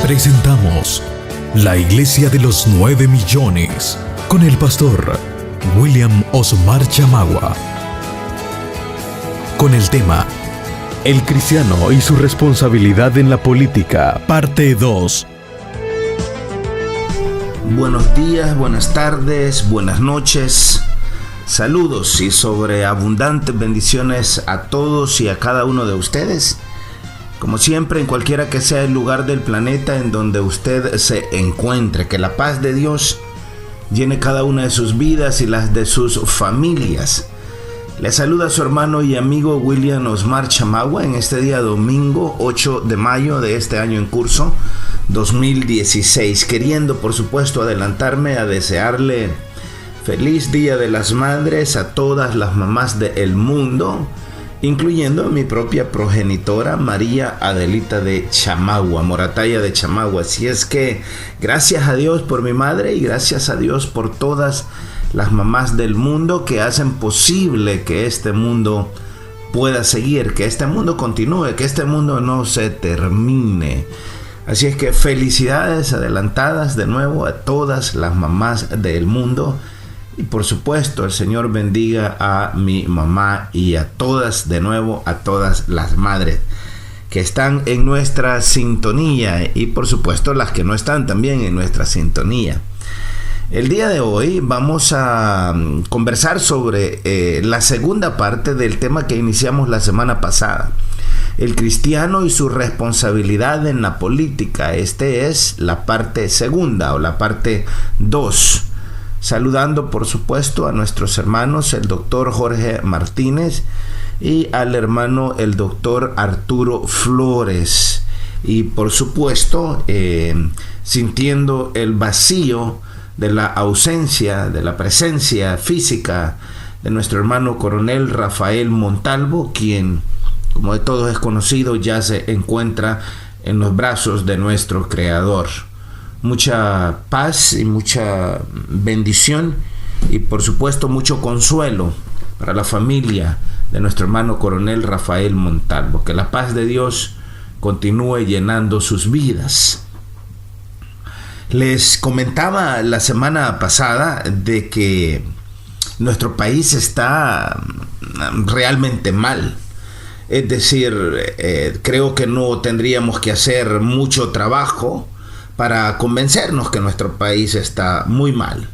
Presentamos la Iglesia de los 9 millones con el pastor William Osmar Chamagua. Con el tema El cristiano y su responsabilidad en la política, parte 2. Buenos días, buenas tardes, buenas noches. Saludos y sobreabundantes bendiciones a todos y a cada uno de ustedes. Como siempre, en cualquiera que sea el lugar del planeta en donde usted se encuentre, que la paz de Dios llene cada una de sus vidas y las de sus familias. Le saluda su hermano y amigo William Osmar Chamagua en este día domingo 8 de mayo de este año en curso 2016, queriendo por supuesto adelantarme a desearle feliz Día de las Madres a todas las mamás del mundo, incluyendo a mi propia progenitora María Adelita de Chamagua, Morataya de Chamagua. Así es que gracias a Dios por mi madre y gracias a Dios por todas las mamás del mundo que hacen posible que este mundo pueda seguir, que este mundo continúe, que este mundo no se termine. Así es que felicidades adelantadas de nuevo a todas las mamás del mundo. Y por supuesto, el Señor bendiga a mi mamá y a todas, de nuevo, a todas las madres que están en nuestra sintonía y por supuesto las que no están también en nuestra sintonía. El día de hoy vamos a conversar sobre la segunda parte del tema que iniciamos la semana pasada. El cristiano y su responsabilidad en la política. Este es la parte segunda o la parte 2. Saludando por supuesto a nuestros hermanos el doctor Jorge Martínez y al hermano el doctor Arturo Flores, y por supuesto sintiendo el vacío de la ausencia, de la presencia física de nuestro hermano coronel Rafael Montalvo, quien como de todos es conocido ya se encuentra en los brazos de nuestro Creador. Mucha paz y mucha bendición y por supuesto mucho consuelo para la familia de nuestro hermano coronel Rafael Montalvo. Que la paz de Dios continúe llenando sus vidas. Les comentaba la semana pasada de que nuestro país está realmente mal. Es decir, creo que no tendríamos que hacer mucho trabajo para convencernos que nuestro país está muy mal.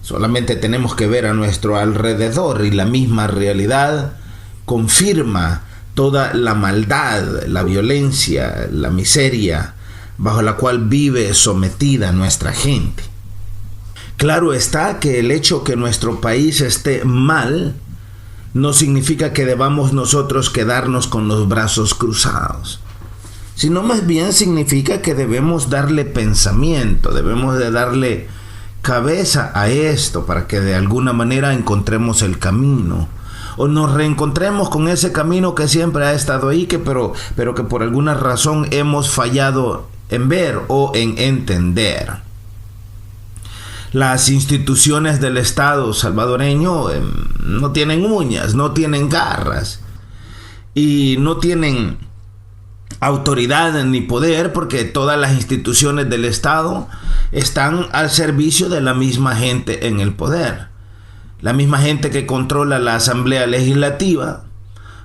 Solamente tenemos que ver a nuestro alrededor y la misma realidad confirma toda la maldad, la violencia, la miseria bajo la cual vive sometida nuestra gente. Claro está que el hecho que nuestro país esté mal no significa que debamos nosotros quedarnos con los brazos cruzados, sino más bien significa que debemos darle pensamiento, debemos de darle cabeza a esto para que de alguna manera encontremos el camino o nos reencontremos con ese camino que siempre ha estado ahí, pero que por alguna razón hemos fallado en ver o en entender. Las instituciones del Estado salvadoreño no tienen uñas, no tienen garras y no tienen autoridad ni poder, porque todas las instituciones del Estado están al servicio de la misma gente en el poder. La misma gente que controla la Asamblea Legislativa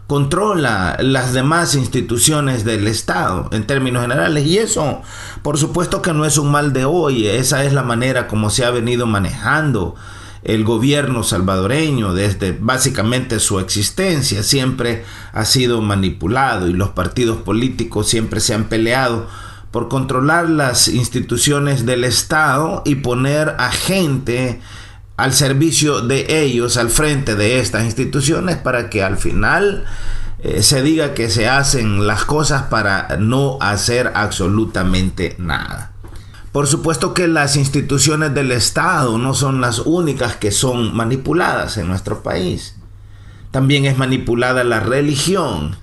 controla las demás instituciones del Estado en términos generales, y eso por supuesto que no es un mal de hoy. Esa es la manera como se ha venido manejando el gobierno salvadoreño desde básicamente su existencia. Siempre ha sido manipulado y los partidos políticos siempre se han peleado por controlar las instituciones del Estado y poner a gente al servicio de ellos, al frente de estas instituciones, para que al final se diga que se hacen las cosas para no hacer absolutamente nada. Por supuesto que las instituciones del Estado no son las únicas que son manipuladas en nuestro país. También es manipulada la religión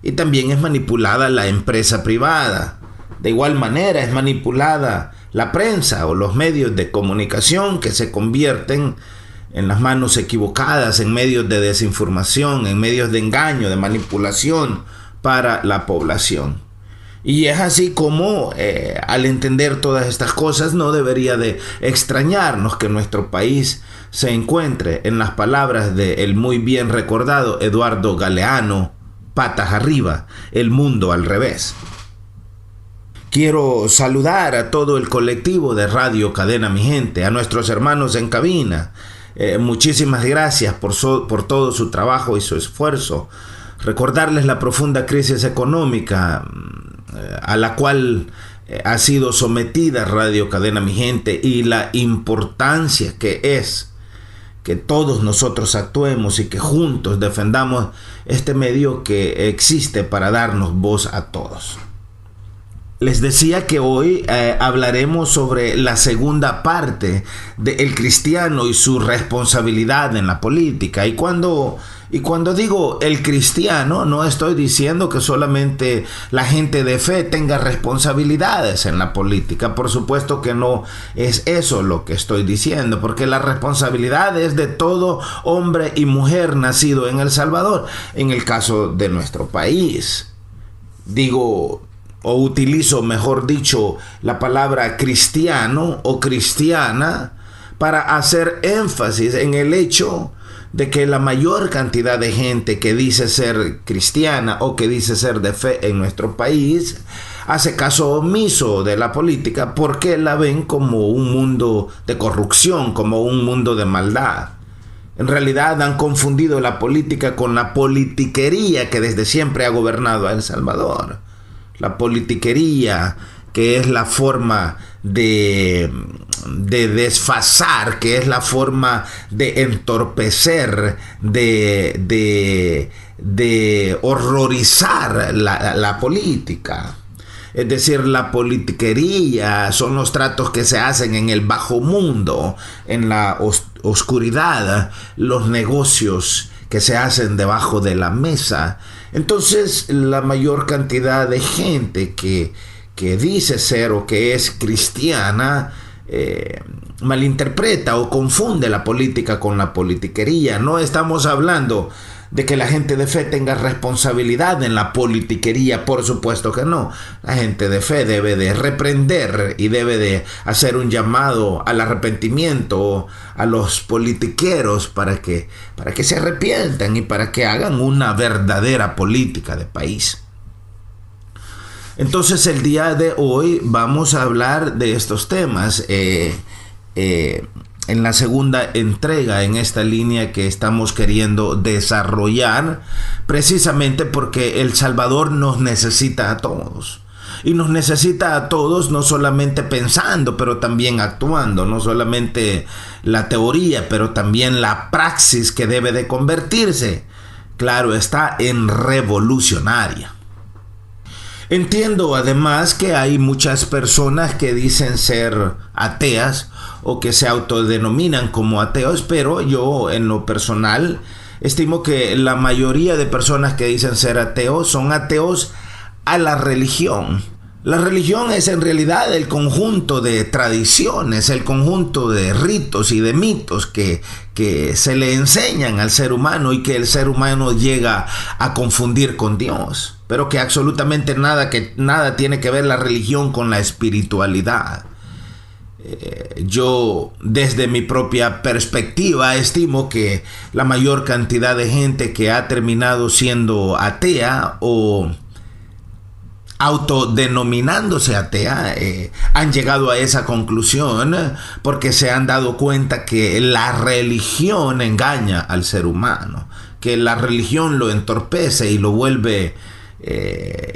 y también es manipulada la empresa privada. De igual manera es manipulada la prensa o los medios de comunicación, que se convierten en las manos equivocadas, en medios de desinformación, en medios de engaño, de manipulación para la población. Y es así como al entender todas estas cosas no debería de extrañarnos que nuestro país se encuentre, en las palabras del muy bien recordado Eduardo Galeano, patas arriba, el mundo al revés. Quiero saludar a todo el colectivo de Radio Cadena Mi Gente, a nuestros hermanos en cabina. Muchísimas gracias por todo su trabajo y su esfuerzo. Recordarles la profunda crisis económica a la cual ha sido sometida Radio Cadena Mi Gente y la importancia que es que todos nosotros actuemos y que juntos defendamos este medio que existe para darnos voz a todos. Les decía que hoy hablaremos sobre la segunda parte de El cristiano y su responsabilidad en la política. Y cuando digo el cristiano, no estoy diciendo que solamente la gente de fe tenga responsabilidades en la política. Por supuesto que no es eso lo que estoy diciendo, porque la responsabilidad es de todo hombre y mujer nacido en El Salvador, en el caso de nuestro país. Utilizo, mejor dicho, la palabra cristiano o cristiana para hacer énfasis en el hecho de que la mayor cantidad de gente que dice ser cristiana o que dice ser de fe en nuestro país hace caso omiso de la política porque la ven como un mundo de corrupción, como un mundo de maldad. En realidad han confundido la política con la politiquería que desde siempre ha gobernado a El Salvador. La politiquería, que es la forma de desfasar, que es la forma de entorpecer, de horrorizar la política. Es decir, la politiquería son los tratos que se hacen en el bajo mundo, en la oscuridad, los negocios que se hacen debajo de la mesa. Entonces, la mayor cantidad de gente que dice ser o que es cristiana malinterpreta o confunde la política con la politiquería. No estamos hablando de que la gente de fe tenga responsabilidad en la politiquería, por supuesto que no. La gente de fe debe de reprender y debe de hacer un llamado al arrepentimiento a los politiqueros para que se arrepientan y para que hagan una verdadera política de país. Entonces el día de hoy vamos a hablar de estos temas en la segunda entrega en esta línea que estamos queriendo desarrollar, precisamente porque El Salvador nos necesita a todos. Y nos necesita a todos no solamente pensando, pero también actuando. No solamente la teoría, pero también la praxis que debe de convertirse, claro está, en revolucionaria. Entiendo además que hay muchas personas que dicen ser ateas o que se autodenominan como ateos, pero yo en lo personal estimo que la mayoría de personas que dicen ser ateos son ateos a la religión. La religión es en realidad el conjunto de tradiciones, el conjunto de ritos y de mitos que se le enseñan al ser humano y que el ser humano llega a confundir con Dios, pero que absolutamente nada tiene que ver la religión con la espiritualidad. Yo, desde mi propia perspectiva, estimo que la mayor cantidad de gente que ha terminado siendo atea o autodenominándose atea, han llegado a esa conclusión porque se han dado cuenta que la religión engaña al ser humano, que la religión lo entorpece y lo vuelve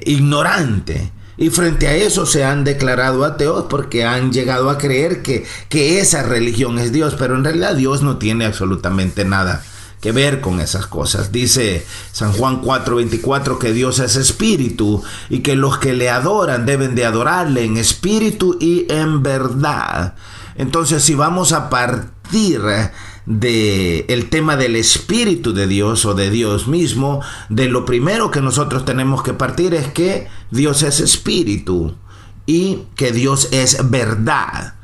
ignorante. Y frente a eso se han declarado ateos porque han llegado a creer que esa religión es Dios, pero en realidad Dios no tiene absolutamente nada que ver con esas cosas. Dice San Juan 4:24 que Dios es espíritu y que los que le adoran deben de adorarle en espíritu y en verdad. Entonces, si vamos a partir del tema del espíritu de Dios o de Dios mismo, de lo primero que nosotros tenemos que partir es que Dios es espíritu y que Dios es verdad.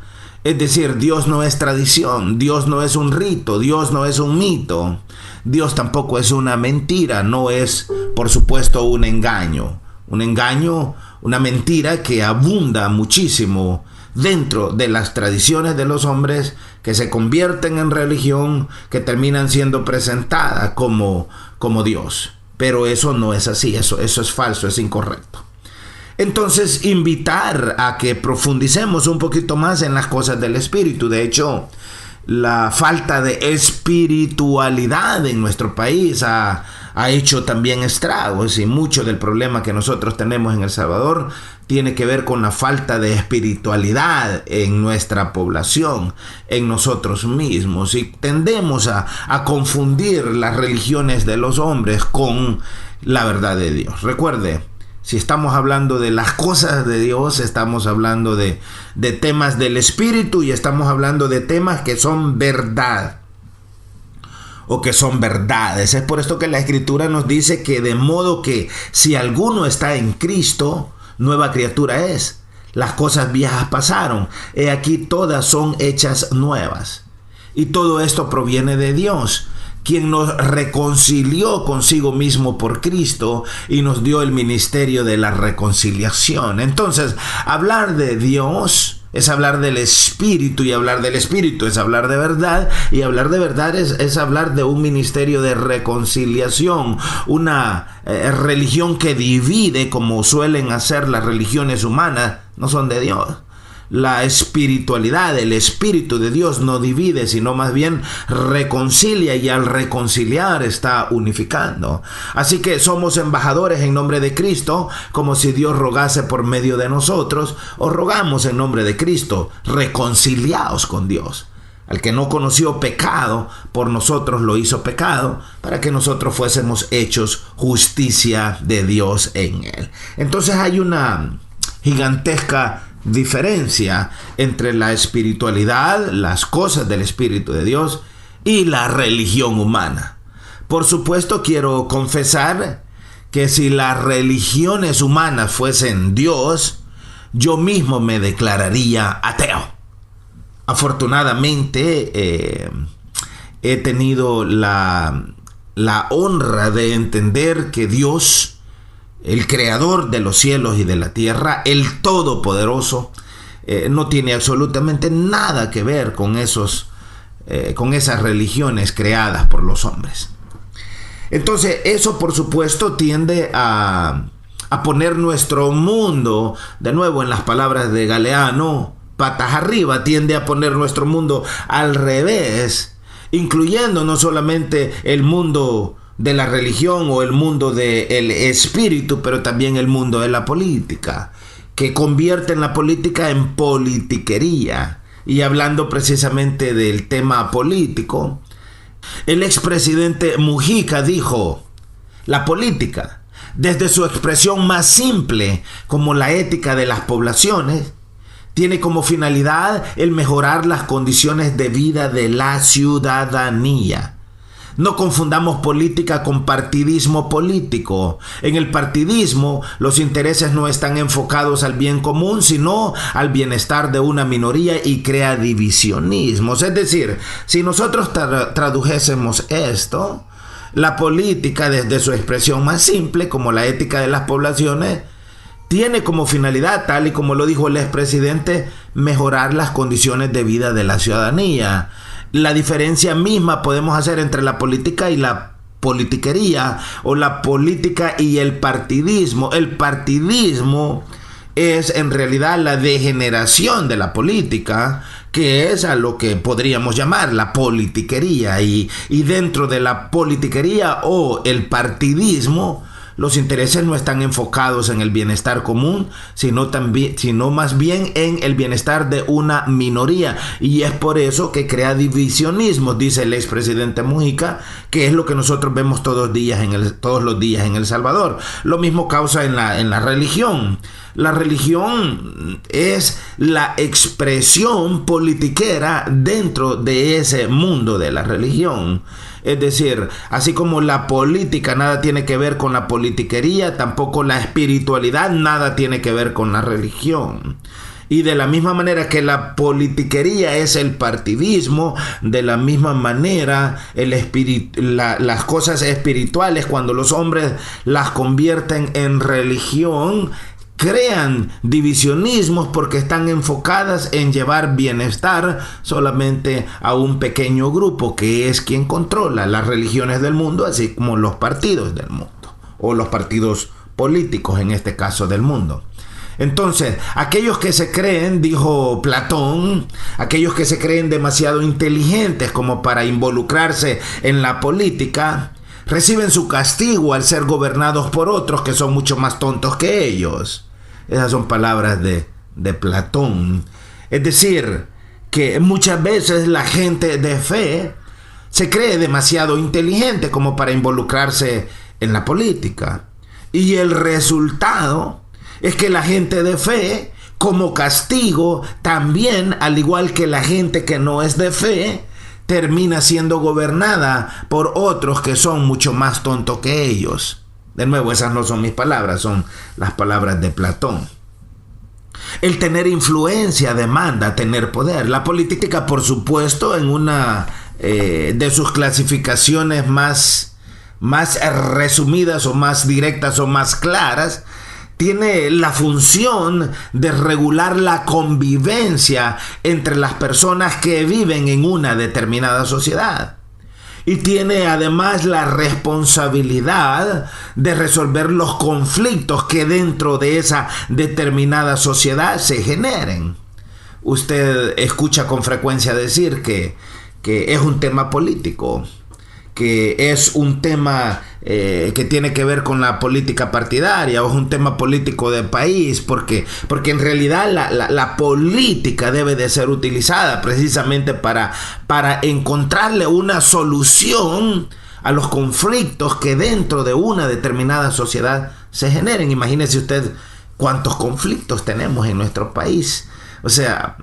Es decir, Dios no es tradición, Dios no es un rito, Dios no es un mito, Dios tampoco es una mentira, no es, por supuesto, un engaño. un engaño, una mentira que abunda muchísimo dentro de las tradiciones de los hombres, que se convierten en religión, que terminan siendo presentadas como Dios. Pero eso no es así, eso es falso, es incorrecto. Entonces, invitar a que profundicemos un poquito más en las cosas del espíritu. De hecho, la falta de espiritualidad en nuestro país ha hecho también estragos, y mucho del problema que nosotros tenemos en El Salvador tiene que ver con la falta de espiritualidad en nuestra población, en nosotros mismos, y tendemos a confundir las religiones de los hombres con la verdad de Dios. Recuerde, si estamos hablando de las cosas de Dios, estamos hablando de temas del espíritu, y estamos hablando de temas que son verdad o que son verdades. Es por esto que la Escritura nos dice que de modo que si alguno está en Cristo, nueva criatura es. Las cosas viejas pasaron, he aquí todas son hechas nuevas. Y todo esto proviene de Dios, quien nos reconcilió consigo mismo por Cristo y nos dio el ministerio de la reconciliación. Entonces, hablar de Dios es hablar del Espíritu, y hablar del Espíritu es hablar de verdad, y hablar de verdad es hablar de un ministerio de reconciliación, una religión que divide, como suelen hacer las religiones humanas, no son de Dios. La espiritualidad, el Espíritu de Dios no divide, sino más bien reconcilia, y al reconciliar está unificando. Así que somos embajadores en nombre de Cristo, como si Dios rogase por medio de nosotros, o rogamos en nombre de Cristo, reconciliaos con Dios. Al que no conoció pecado, por nosotros lo hizo pecado, para que nosotros fuésemos hechos justicia de Dios en él. Entonces hay una gigantesca diferencia entre la espiritualidad, las cosas del Espíritu de Dios, y la religión humana. Por supuesto, quiero confesar que si las religiones humanas fuesen Dios, yo mismo me declararía ateo. Afortunadamente, he tenido la honra de entender que Dios, el creador de los cielos y de la tierra, el todopoderoso, no tiene absolutamente nada que ver con esas religiones creadas por los hombres. Entonces, eso por supuesto tiende a poner nuestro mundo, de nuevo en las palabras de Galeano, patas arriba, tiende a poner nuestro mundo al revés, incluyendo no solamente el mundo de la religión o el mundo del espíritu, pero también el mundo de la política, que convierte en la política en politiquería. Y hablando precisamente del tema político, el expresidente Mujica dijo: la política, desde su expresión más simple, como la ética de las poblaciones, tiene como finalidad el mejorar las condiciones de vida de la ciudadanía. No confundamos política con partidismo político. En el partidismo, los intereses no están enfocados al bien común, sino al bienestar de una minoría, y crea divisionismos. Es decir, si nosotros tradujésemos esto, la política, desde su expresión más simple, como la ética de las poblaciones, tiene como finalidad, tal y como lo dijo el expresidente, mejorar las condiciones de vida de la ciudadanía. La diferencia misma podemos hacer entre la política y la politiquería, o la política y el partidismo. El partidismo es en realidad la degeneración de la política, que es a lo que podríamos llamar la politiquería, y dentro de la politiquería o el partidismo, los intereses no están enfocados en el bienestar común, sino más bien en el bienestar de una minoría. Y es por eso que crea divisionismo, dice el expresidente Mujica, que es lo que nosotros vemos todos los días en El Salvador. Lo mismo causa en la religión. La religión es la expresión politiquera dentro de ese mundo de la religión. Es decir, así como la política nada tiene que ver con la politiquería, tampoco la espiritualidad nada tiene que ver con la religión. Y de la misma manera que la politiquería es el partidismo, de la misma manera las cosas espirituales, cuando los hombres las convierten en religión, crean divisionismos porque están enfocadas en llevar bienestar solamente a un pequeño grupo que es quien controla las religiones del mundo, así como los partidos del mundo, o los partidos políticos en este caso del mundo. Entonces, aquellos que se creen, dijo Platón, aquellos que se creen demasiado inteligentes como para involucrarse en la política, reciben su castigo al ser gobernados por otros que son mucho más tontos que ellos. Esas son palabras de Platón. Es decir, que muchas veces la gente de fe se cree demasiado inteligente como para involucrarse en la política. Y el resultado es que la gente de fe, como castigo, también, al igual que la gente que no es de fe, termina siendo gobernada por otros que son mucho más tontos que ellos. De nuevo, esas no son mis palabras, son las palabras de Platón. El tener influencia demanda tener poder. La política, por supuesto, en una de sus clasificaciones más resumidas o más directas o más claras, tiene la función de regular la convivencia entre las personas que viven en una determinada sociedad. Y tiene además la responsabilidad de resolver los conflictos que dentro de esa determinada sociedad se generen. Usted escucha con frecuencia decir que es un tema político, que es un tema que tiene que ver con la política partidaria, o es un tema político de país, porque en realidad la política debe de ser utilizada precisamente para encontrarle una solución a los conflictos que dentro de una determinada sociedad se generen. Imagínese usted cuántos conflictos tenemos en nuestro país. O sea,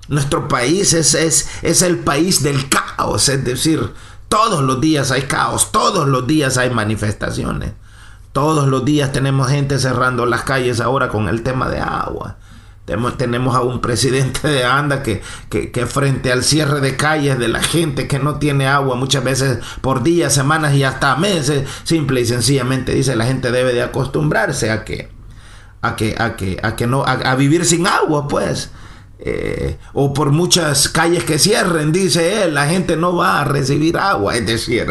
nuestro país es el país del caos, es decir, todos los días hay caos, todos los días hay manifestaciones, todos los días tenemos gente cerrando las calles ahora con el tema de agua. Tenemos a un presidente de ANDA que frente al cierre de calles de la gente que no tiene agua muchas veces por días, semanas y hasta meses, simple y sencillamente dice la gente debe de acostumbrarse a vivir sin agua, pues. O por muchas calles que cierren, dice él, la gente no va a recibir agua. Es decir,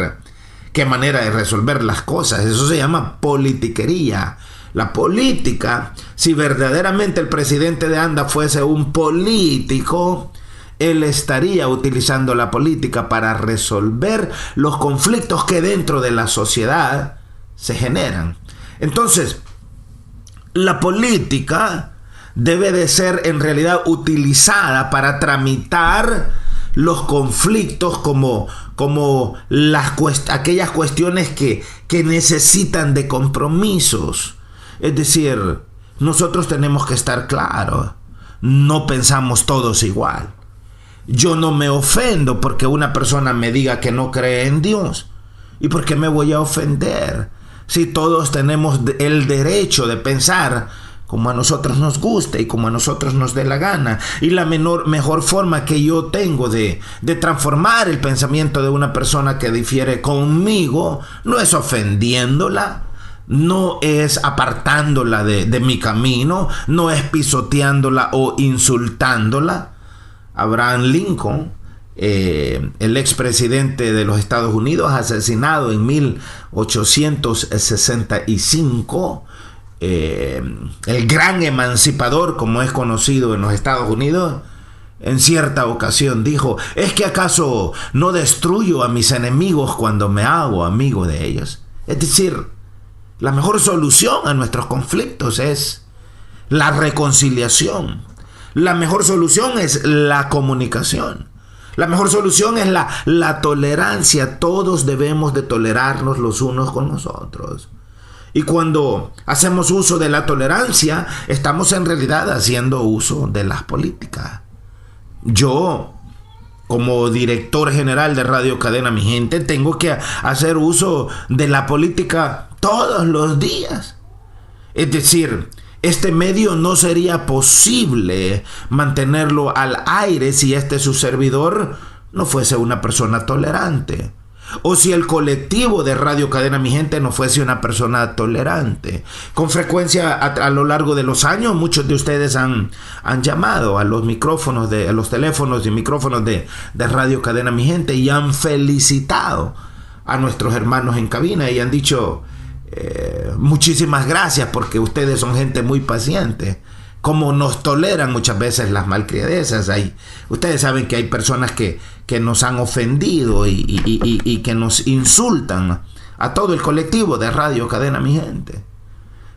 qué manera de resolver las cosas. Eso se llama politiquería. La política, si verdaderamente el presidente de ANDA fuese un político, él estaría utilizando la política para resolver los conflictos que dentro de la sociedad se generan. Entonces, la política debe de ser en realidad utilizada para tramitar los conflictos como aquellas cuestiones que necesitan de compromisos. Es decir, nosotros tenemos que estar claros, no pensamos todos igual. Yo no me ofendo porque una persona me diga que no cree en Dios. ¿Y por qué me voy a ofender? Si todos tenemos el derecho de pensar como a nosotros nos guste y como a nosotros nos dé la gana. Y la mejor forma que yo tengo de transformar el pensamiento de una persona que difiere conmigo no es ofendiéndola, no es apartándola de mi camino, no es pisoteándola o insultándola. Abraham Lincoln, el expresidente de los Estados Unidos, asesinado en 1865, el gran emancipador, como es conocido en los Estados Unidos, en cierta ocasión dijo: ¿es que acaso no destruyo a mis enemigos cuando me hago amigo de ellos? Es decir, la mejor solución a nuestros conflictos es la reconciliación. La mejor solución es la comunicación. La mejor solución es la tolerancia. Todos debemos de tolerarnos los unos con los otros. Y cuando hacemos uso de la tolerancia, estamos en realidad haciendo uso de las políticas. Yo como director general de Radio Cadena Mi Gente, tengo que hacer uso de la política todos los días. Es decir, este medio no sería posible mantenerlo al aire si su servidor no fuese una persona tolerante. O si el colectivo de Radio Cadena Mi Gente no fuese una persona tolerante. Con frecuencia a lo largo de los años, muchos de ustedes han llamado a los micrófonos, a los teléfonos y micrófonos de Radio Cadena Mi Gente y han felicitado a nuestros hermanos en cabina y han dicho muchísimas gracias porque ustedes son gente muy paciente. Como nos toleran muchas veces las malcriadezas. Ustedes saben que hay personas que nos han ofendido y que nos insultan a todo el colectivo de Radio Cadena Mi Gente.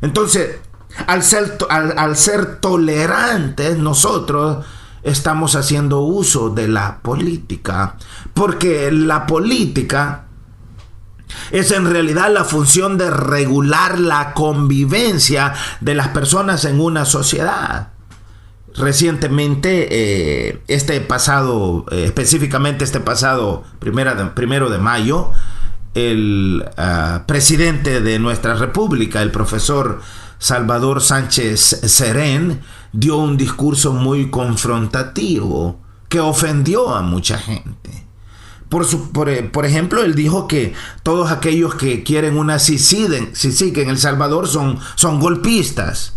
Entonces, al ser tolerantes, nosotros estamos haciendo uso de la política, porque la política es en realidad la función de regular la convivencia de las personas en una sociedad. Recientemente, específicamente este pasado 1 de mayo, el presidente de nuestra república, el profesor Salvador Sánchez Serén, dio un discurso muy confrontativo que ofendió a mucha gente. Por ejemplo, él dijo que todos aquellos que quieren una CICIG en El Salvador son golpistas.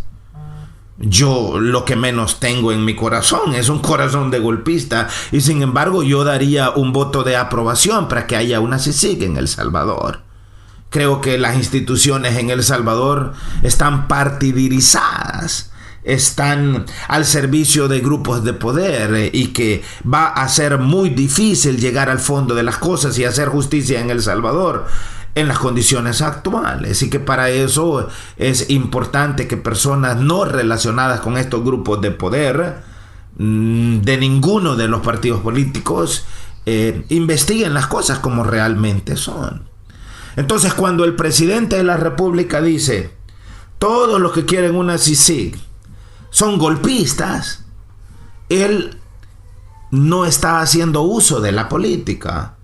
Yo lo que menos tengo en mi corazón es un corazón de golpista y sin embargo yo daría un voto de aprobación para que haya una CICIG en El Salvador. Creo que las instituciones en El Salvador están partidarizadas, están al servicio de grupos de poder y que va a ser muy difícil llegar al fondo de las cosas y hacer justicia en El Salvador en las condiciones actuales, y que para eso es importante que personas no relacionadas con estos grupos de poder de ninguno de los partidos políticos investiguen las cosas como realmente son. Entonces, cuando el presidente de la República dice todos los que quieren una CICIG son golpistas, él no está haciendo uso de la política.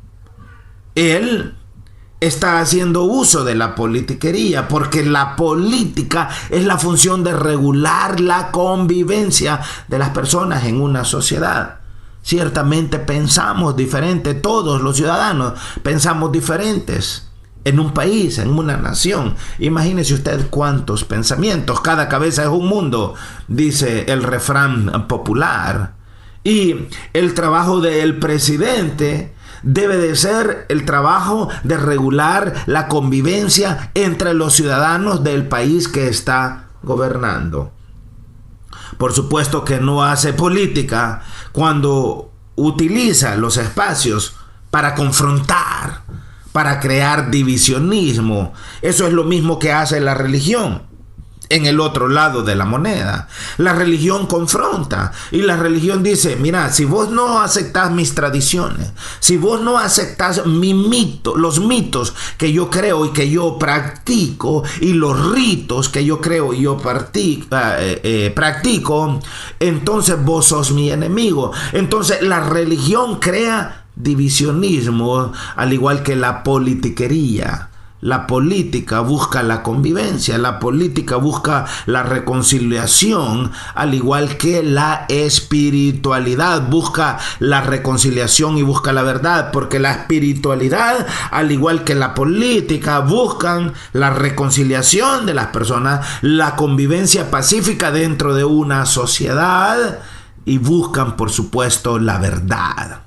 Él está haciendo uso de la politiquería, porque la política es la función de regular la convivencia de las personas en una sociedad. Ciertamente pensamos diferente, todos los ciudadanos pensamos diferentes. En un país, en una nación, imagínese usted cuántos pensamientos, cada cabeza es un mundo, dice el refrán popular. Y el trabajo del presidente debe de ser el trabajo de regular la convivencia entre los ciudadanos del país que está gobernando. Por supuesto que no hace política cuando utiliza los espacios para confrontar, para crear divisionismo. Eso es lo mismo que hace la religión en el otro lado de la moneda. La religión confronta y la religión dice, mira, si vos no aceptás mis tradiciones, si vos no aceptás los mitos que yo creo y que yo practico, y los ritos que yo creo y yo practico, entonces vos sos mi enemigo. Entonces la religión crea divisionismo, al igual que la politiquería. La política busca la convivencia, la política busca la reconciliación, al igual que la espiritualidad busca la reconciliación y busca la verdad, porque la espiritualidad, al igual que la política, buscan la reconciliación de las personas, la convivencia pacífica dentro de una sociedad y buscan, por supuesto, la verdad.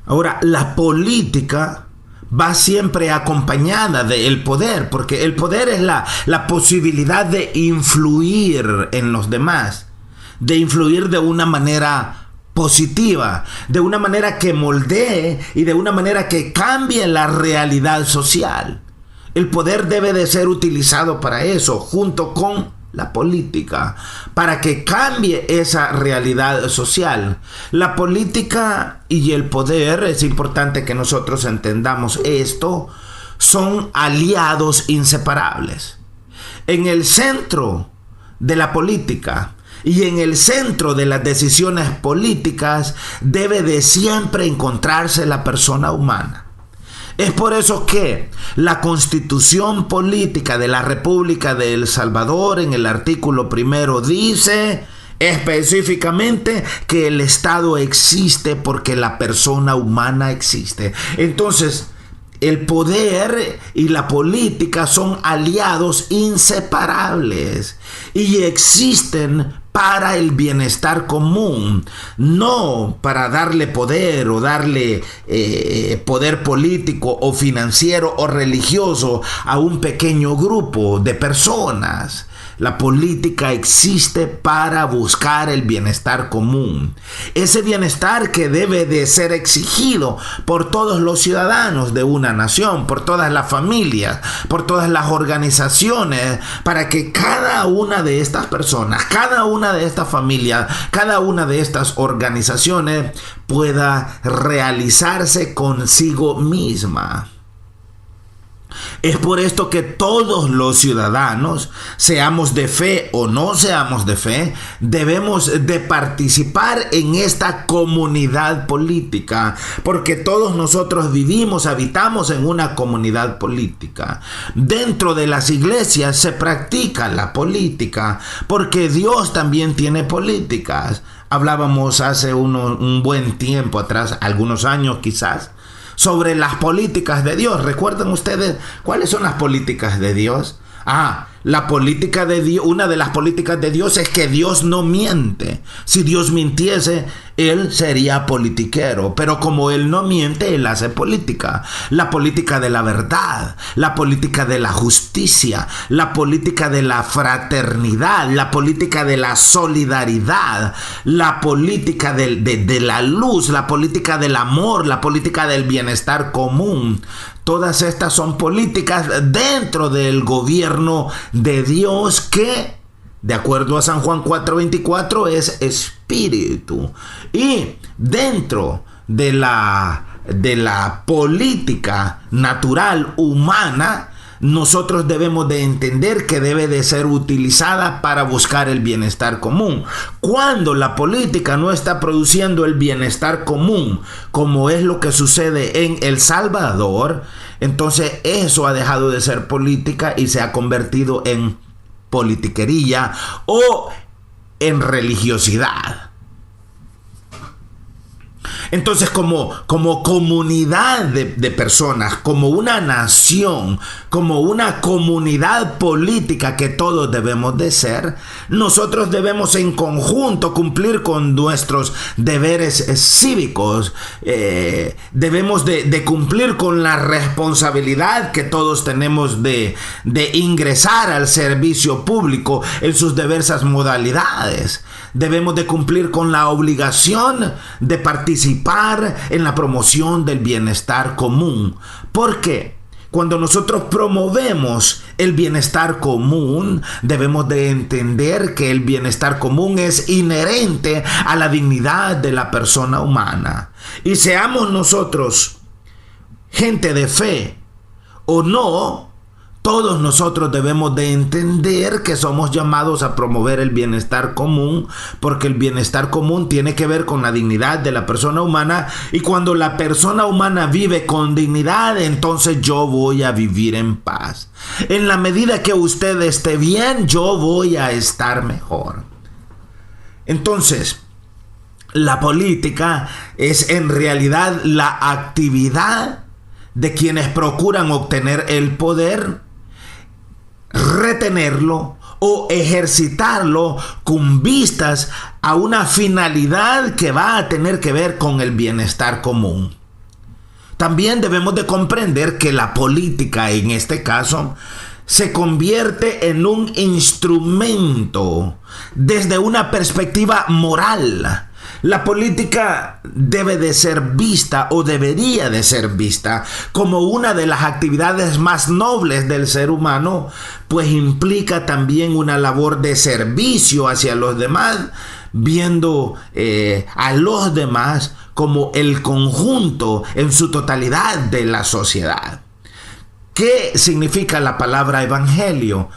Ahora, la política va siempre acompañada del poder, porque el poder es la posibilidad de influir en los demás, de influir de una manera positiva, de una manera que moldee y de una manera que cambie la realidad social. El poder debe de ser utilizado para eso, junto con la política, para que cambie esa realidad social. La política y el poder, es importante que nosotros entendamos esto, son aliados inseparables. En el centro de la política Y en el centro de las decisiones políticas debe de siempre encontrarse la persona humana. Es por eso que la Constitución Política de la República de El Salvador, en el artículo 1, dice específicamente que el Estado existe porque la persona humana existe. Entonces, el poder y la política son aliados inseparables y existen para el bienestar común, no para darle poder o darle poder político o financiero o religioso a un pequeño grupo de personas. La política existe para buscar el bienestar común. Ese bienestar que debe de ser exigido por todos los ciudadanos de una nación, por todas las familias, por todas las organizaciones, para que cada una de estas personas, cada una de estas familias, cada una de estas organizaciones pueda realizarse consigo misma. Es por esto que todos los ciudadanos, seamos de fe o no seamos de fe, debemos de participar en esta comunidad política, porque todos nosotros habitamos en una comunidad política. Dentro de las iglesias se practica la política, porque Dios también tiene políticas. Hablábamos hace un buen tiempo atrás, algunos años quizás, sobre las políticas de Dios. ¿Recuerdan ustedes cuáles son las políticas de Dios? La política de Dios, una de las políticas de Dios es que Dios no miente. Si Dios mintiese, Él sería politiquero. Pero como Él no miente, Él hace política. La política de la verdad, la política de la justicia, la política de la fraternidad, la política de la solidaridad, la política de la luz, la política del amor, la política del bienestar común. Todas estas son políticas dentro del gobierno de Dios que, de acuerdo a San Juan 4:24, es espíritu. Y dentro de la política natural humana, nosotros debemos de entender que debe de ser utilizada para buscar el bienestar común. Cuando la política no está produciendo el bienestar común, como es lo que sucede en El Salvador, entonces eso ha dejado de ser política y se ha convertido en politiquería o en religiosidad. Entonces, como comunidad de personas, como una nación, como una comunidad política que todos debemos de ser, nosotros debemos en conjunto cumplir con nuestros deberes cívicos. Debemos de cumplir con la responsabilidad que todos tenemos de ingresar al servicio público en sus diversas modalidades. Debemos de cumplir con la obligación de participar en la promoción del bienestar común. Porque cuando nosotros promovemos el bienestar común, debemos de entender que el bienestar común es inherente a la dignidad de la persona humana. Y seamos nosotros gente de fe o no, todos nosotros debemos de entender que somos llamados a promover el bienestar común, porque el bienestar común tiene que ver con la dignidad de la persona humana, y cuando la persona humana vive con dignidad, entonces yo voy a vivir en paz. En la medida que usted esté bien, yo voy a estar mejor. Entonces, la política es en realidad la actividad de quienes procuran obtener el poder, retenerlo o ejercitarlo con vistas a una finalidad que va a tener que ver con el bienestar común. También debemos de comprender que la política, en este caso, se convierte en un instrumento desde una perspectiva moral. La política debe de ser vista o debería de ser vista como una de las actividades más nobles del ser humano, pues implica también una labor de servicio hacia los demás, viendo a los demás como el conjunto en su totalidad de la sociedad. ¿Qué significa la palabra evangelio?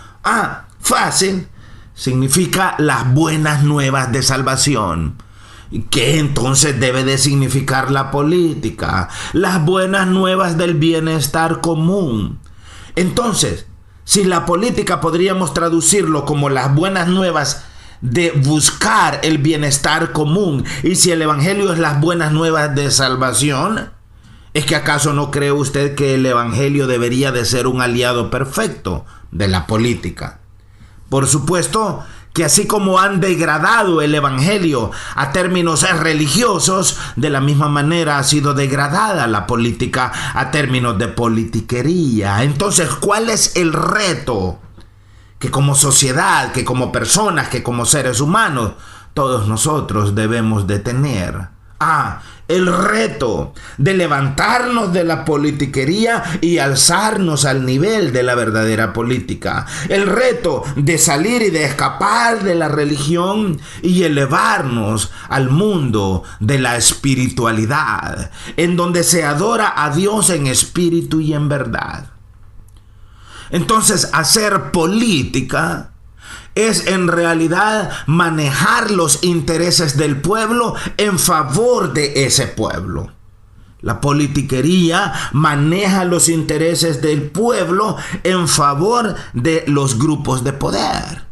Fácil. significa las buenas nuevas de salvación. ¿Qué entonces debe de significar la política? Las buenas nuevas del bienestar común. Entonces, si la política podríamos traducirlo como las buenas nuevas de buscar el bienestar común, y si el evangelio es las buenas nuevas de salvación, ¿es que acaso no cree usted que el evangelio debería de ser un aliado perfecto de la política? Por supuesto que así como han degradado el evangelio a términos religiosos, de la misma manera ha sido degradada la política a términos de politiquería. Entonces, ¿cuál es el reto que como sociedad, que como personas, que como seres humanos, todos nosotros debemos de tener? El reto de levantarnos de la politiquería y alzarnos al nivel de la verdadera política. El reto de salir y de escapar de la religión y elevarnos al mundo de la espiritualidad, en donde se adora a Dios en espíritu y en verdad. Entonces, hacer política es en realidad manejar los intereses del pueblo en favor de ese pueblo. La politiquería maneja los intereses del pueblo en favor de los grupos de poder.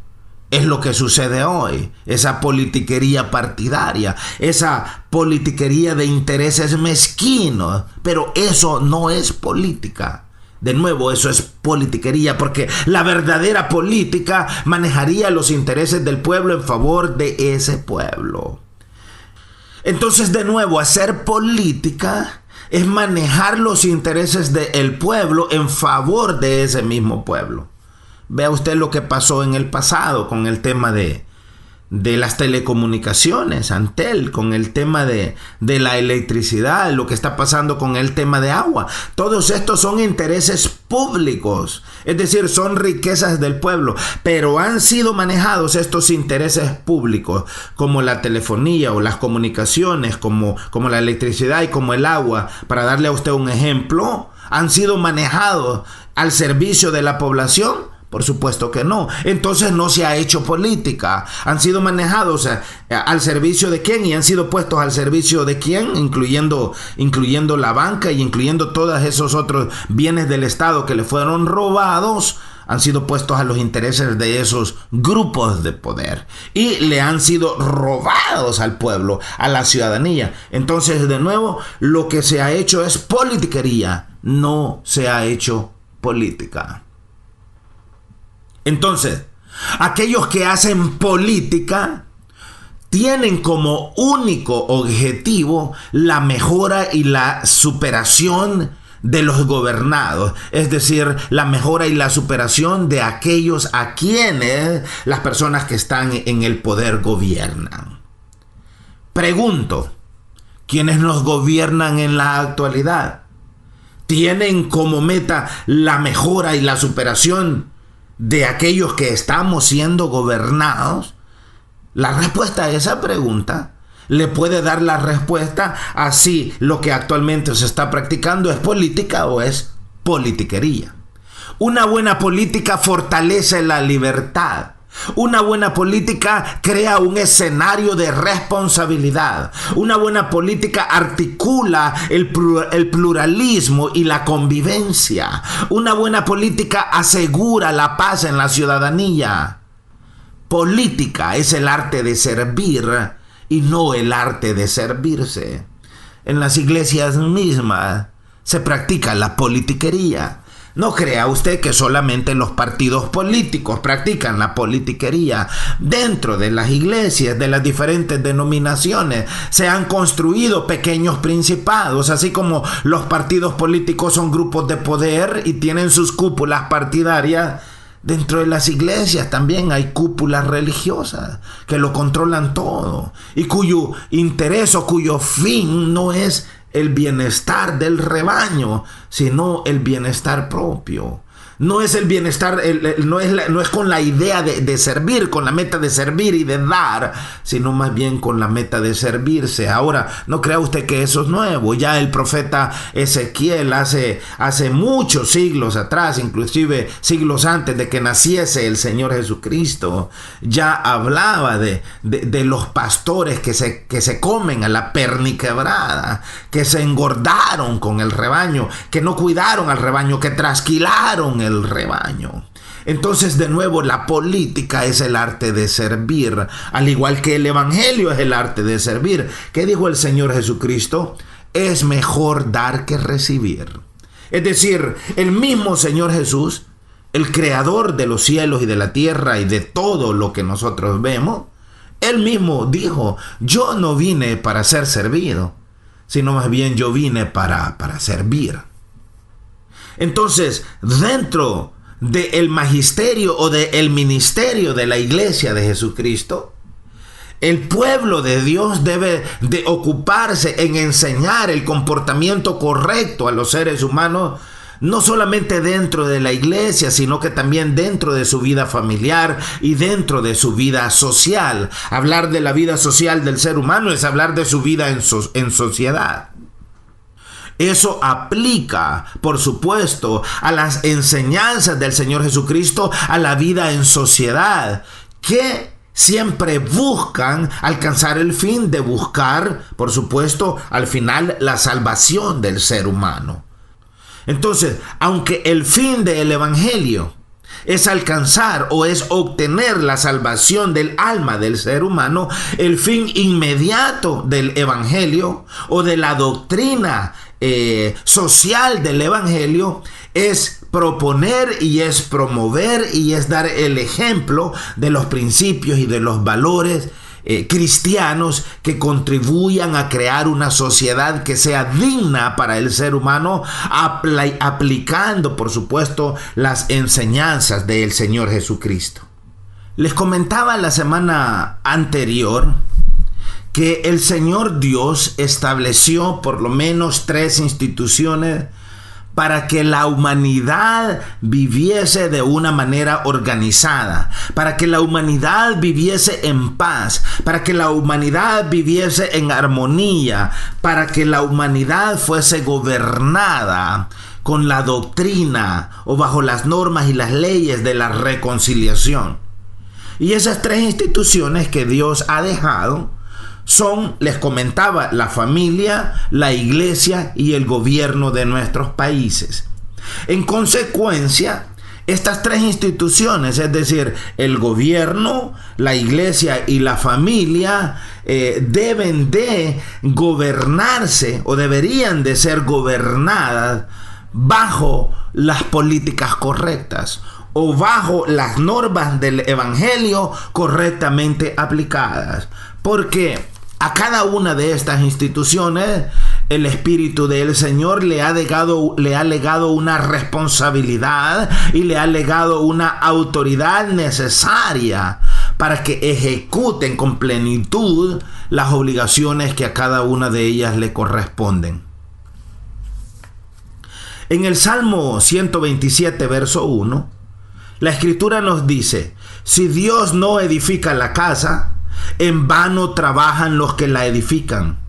Es lo que sucede hoy, esa politiquería partidaria, esa politiquería de intereses mezquinos, pero eso no es política. De nuevo, eso es politiquería, porque la verdadera política manejaría los intereses del pueblo en favor de ese pueblo. Entonces, de nuevo, hacer política es manejar los intereses del pueblo en favor de ese mismo pueblo. Vea usted lo que pasó en el pasado con el tema de las telecomunicaciones, Antel, con el tema de la electricidad, lo que está pasando con el tema de agua. Todos estos son intereses públicos, es decir, son riquezas del pueblo, pero han sido manejados estos intereses públicos, como la telefonía o las comunicaciones, como la electricidad y como el agua, para darle a usted un ejemplo, han sido manejados al servicio de la población. Por supuesto que no. Entonces no se ha hecho política. Han sido manejados al servicio de quién y han sido puestos al servicio de quién, incluyendo la banca y incluyendo todos esos otros bienes del Estado que le fueron robados. Han sido puestos a los intereses de esos grupos de poder y le han sido robados al pueblo, a la ciudadanía. Entonces, de nuevo, lo que se ha hecho es politiquería, no se ha hecho política. Entonces, aquellos que hacen política tienen como único objetivo la mejora y la superación de los gobernados, es decir, la mejora y la superación de aquellos a quienes las personas que están en el poder gobiernan. Pregunto, ¿quiénes nos gobiernan en la actualidad? ¿Tienen como meta la mejora y la superación de aquellos que estamos siendo gobernados? La respuesta a esa pregunta le puede dar la respuesta a si lo que actualmente se está practicando es política o es politiquería. Una buena política fortalece la libertad. Una buena política crea un escenario de responsabilidad. Una buena política articula el pluralismo y la convivencia. Una buena política asegura la paz en la ciudadanía. Política es el arte de servir y no el arte de servirse. En las iglesias mismas se practica la politiquería. No crea usted que solamente los partidos políticos practican la politiquería. Dentro de las iglesias, de las diferentes denominaciones, se han construido pequeños principados, así como los partidos políticos son grupos de poder y tienen sus cúpulas partidarias. Dentro de las iglesias también hay cúpulas religiosas que lo controlan todo y cuyo interés o cuyo fin no es el bienestar del rebaño, sino el bienestar propio. No es el bienestar, no es con la idea de servir, con la meta de servir y de dar, sino más bien con la meta de servirse. Ahora, no crea usted que eso es nuevo. Ya el profeta Ezequiel hace muchos siglos atrás, inclusive siglos antes de que naciese el Señor Jesucristo, ya hablaba de los pastores que se comen a la perniquebrada, que se engordaron con el rebaño, que no cuidaron al rebaño, que trasquilaron el rebaño. Entonces, de nuevo, la política es el arte de servir, al igual que el evangelio es el arte de servir. ¿Qué dijo el Señor Jesucristo? Es mejor dar que recibir. Es decir, el mismo Señor Jesús, el creador de los cielos y de la tierra y de todo lo que nosotros vemos, él mismo dijo: yo no vine para ser servido, sino más bien yo vine para servir. Entonces, dentro del magisterio o del ministerio de la iglesia de Jesucristo, el pueblo de Dios debe de ocuparse en enseñar el comportamiento correcto a los seres humanos, no solamente dentro de la iglesia, sino que también dentro de su vida familiar y dentro de su vida social. Hablar de la vida social del ser humano es hablar de su vida en sociedad. Eso aplica, por supuesto, a las enseñanzas del Señor Jesucristo, a la vida en sociedad, que siempre buscan alcanzar el fin de buscar, por supuesto, al final la salvación del ser humano. Entonces, aunque el fin del evangelio es alcanzar o es obtener la salvación del alma del ser humano, el fin inmediato del evangelio o de la doctrina social del evangelio es proponer y es promover y es dar el ejemplo de los principios y de los valores cristianos que contribuyan a crear una sociedad que sea digna para el ser humano, aplicando, por supuesto, las enseñanzas del Señor Jesucristo. Les comentaba la semana anterior que el Señor Dios estableció por lo menos 3 instituciones para que la humanidad viviese de una manera organizada, para que la humanidad viviese en paz, para que la humanidad viviese en armonía, para que la humanidad fuese gobernada con la doctrina o bajo las normas y las leyes de la reconciliación. Y esas 3 instituciones que Dios ha dejado son, les comentaba, la familia, la iglesia y el gobierno de nuestros países. En consecuencia, estas 3 instituciones, es decir, el gobierno, la iglesia y la familia, deben de gobernarse o deberían de ser gobernadas bajo las políticas correctas o bajo las normas del evangelio correctamente aplicadas. Porque a cada una de estas instituciones el Espíritu del Señor le ha legado una responsabilidad y le ha legado una autoridad necesaria para que ejecuten con plenitud las obligaciones que a cada una de ellas le corresponden. En el Salmo 127, verso 1, la Escritura nos dice: si Dios no edifica la casa, en vano trabajan los que la edifican.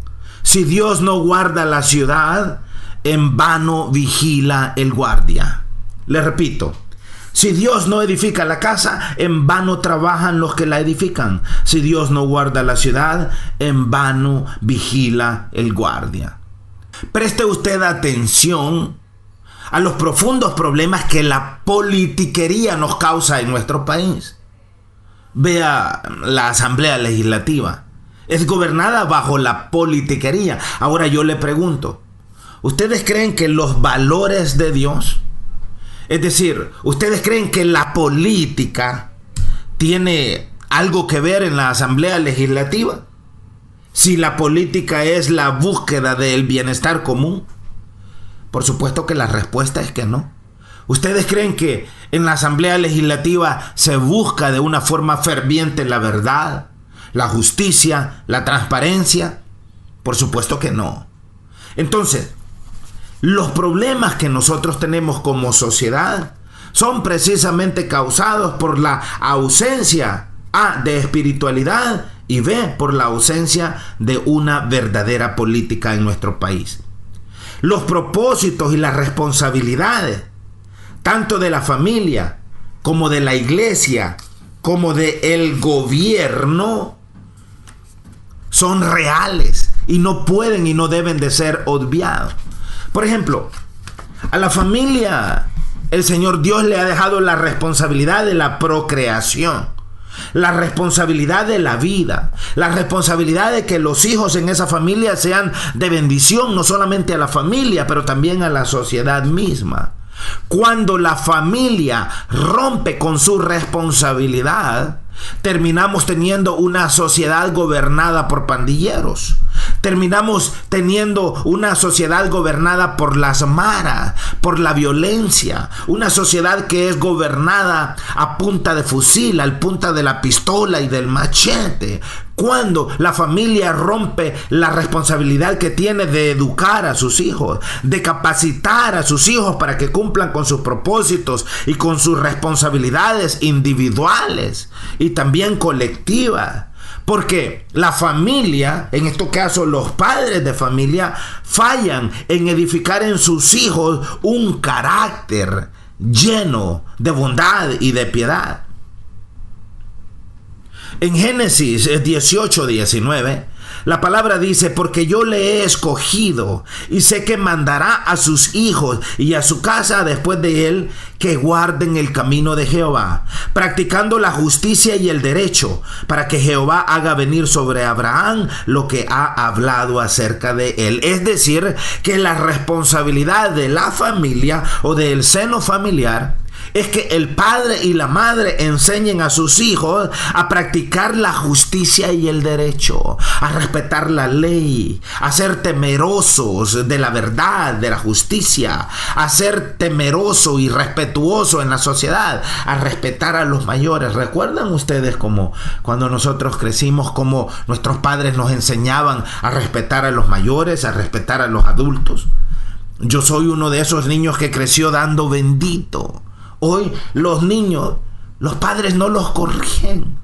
Si Dios no guarda la ciudad, en vano vigila el guardia. Le repito: si Dios no edifica la casa, en vano trabajan los que la edifican. Si Dios no guarda la ciudad, en vano vigila el guardia. Preste usted atención a los profundos problemas que la politiquería nos causa en nuestro país. Vea la Asamblea Legislativa. Es gobernada bajo la politiquería. Ahora yo le pregunto, ¿ustedes creen que los valores de Dios, es decir, ustedes creen que la política tiene algo que ver en la Asamblea Legislativa? Si la política es la búsqueda del bienestar común, por supuesto que la respuesta es que no. ¿Ustedes creen que en la Asamblea Legislativa se busca de una forma ferviente la verdad, la justicia, la transparencia? Por supuesto que no. Entonces, los problemas que nosotros tenemos como sociedad son precisamente causados por la ausencia A, de espiritualidad, y B, por la ausencia de una verdadera política en nuestro país. Los propósitos y las responsabilidades, tanto de la familia como de la iglesia, como del gobierno, son reales y no pueden y no deben de ser obviados. Por ejemplo, a la familia, el Señor Dios le ha dejado la responsabilidad de la procreación, la responsabilidad de la vida, la responsabilidad de que los hijos en esa familia sean de bendición, no solamente a la familia, pero también a la sociedad misma. Cuando la familia rompe con su responsabilidad, terminamos teniendo una sociedad gobernada por pandilleros. Terminamos teniendo una sociedad gobernada por las maras, por la violencia. Una sociedad que es gobernada a punta de fusil, al punta de la pistola y del machete. Cuando la familia rompe la responsabilidad que tiene de educar a sus hijos, de capacitar a sus hijos para que cumplan con sus propósitos y con sus responsabilidades individuales y también colectivas. Porque la familia, en este caso los padres de familia, fallan en edificar en sus hijos un carácter lleno de bondad y de piedad. En Génesis 18:19, la palabra dice: porque yo le he escogido y sé que mandará a sus hijos y a su casa después de él que guarden el camino de Jehová, practicando la justicia y el derecho, para que Jehová haga venir sobre Abraham lo que ha hablado acerca de él. Es decir, que la responsabilidad de la familia o del seno familiar es que el padre y la madre enseñen a sus hijos a practicar la justicia y el derecho, a respetar la ley, a ser temerosos de la verdad, de la justicia, a ser temeroso y respetuoso en la sociedad, a respetar a los mayores. ¿Recuerdan ustedes cómo cuando nosotros crecimos, cómo nuestros padres nos enseñaban a respetar a los mayores, a respetar a los adultos? Yo soy uno de esos niños que creció dando bendito. Hoy los niños, los padres no los corrigen.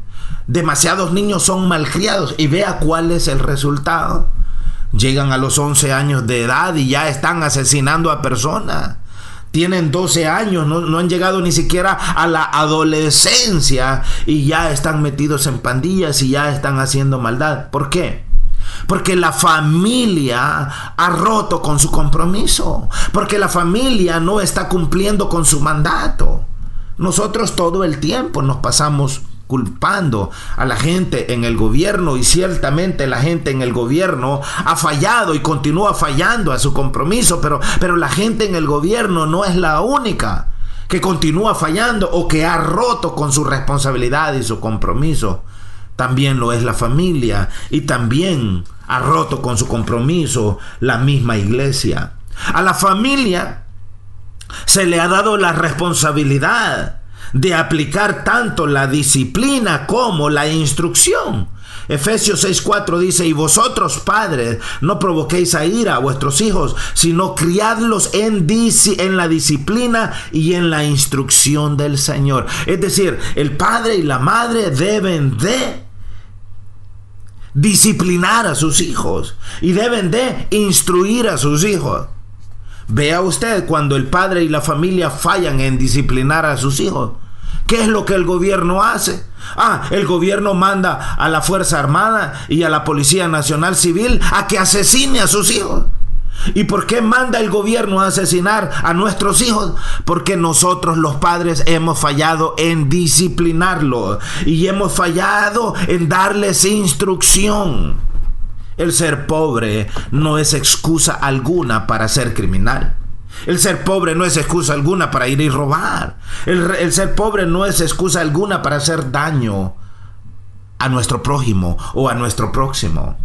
Demasiados niños son malcriados y vea cuál es el resultado. Llegan a los 11 años de edad y ya están asesinando a personas. Tienen 12 años, no han llegado ni siquiera a la adolescencia y ya están metidos en pandillas y ya están haciendo maldad. ¿Por qué? Porque la familia ha roto con su compromiso, porque la familia no está cumpliendo con su mandato. Nosotros todo el tiempo nos pasamos culpando a la gente en el gobierno, y ciertamente la gente en el gobierno ha fallado y continúa fallando a su compromiso, pero la gente en el gobierno no es la única que continúa fallando o que ha roto con su responsabilidad y su compromiso. También lo es la familia, y también ha roto con su compromiso la misma iglesia. A la familia se le ha dado la responsabilidad de aplicar tanto la disciplina como la instrucción. Efesios 6:4 dice: y vosotros, padres, no provoquéis a ira a vuestros hijos, sino criadlos en la disciplina y en la instrucción del Señor. Es decir, el padre y la madre deben de disciplinar a sus hijos y deben de instruir a sus hijos. Vea usted, cuando el padre y la familia fallan en disciplinar a sus hijos, ¿qué es lo que el gobierno hace? El gobierno manda a la Fuerza Armada y a la Policía Nacional Civil a que asesine a sus hijos. ¿Y por qué manda el gobierno a asesinar a nuestros hijos? Porque nosotros los padres hemos fallado en disciplinarlos y hemos fallado en darles instrucción. El ser pobre no es excusa alguna para ser criminal. El ser pobre no es excusa alguna para ir y robar. El ser pobre no es excusa alguna para hacer daño a nuestro prójimo o a nuestro próximo.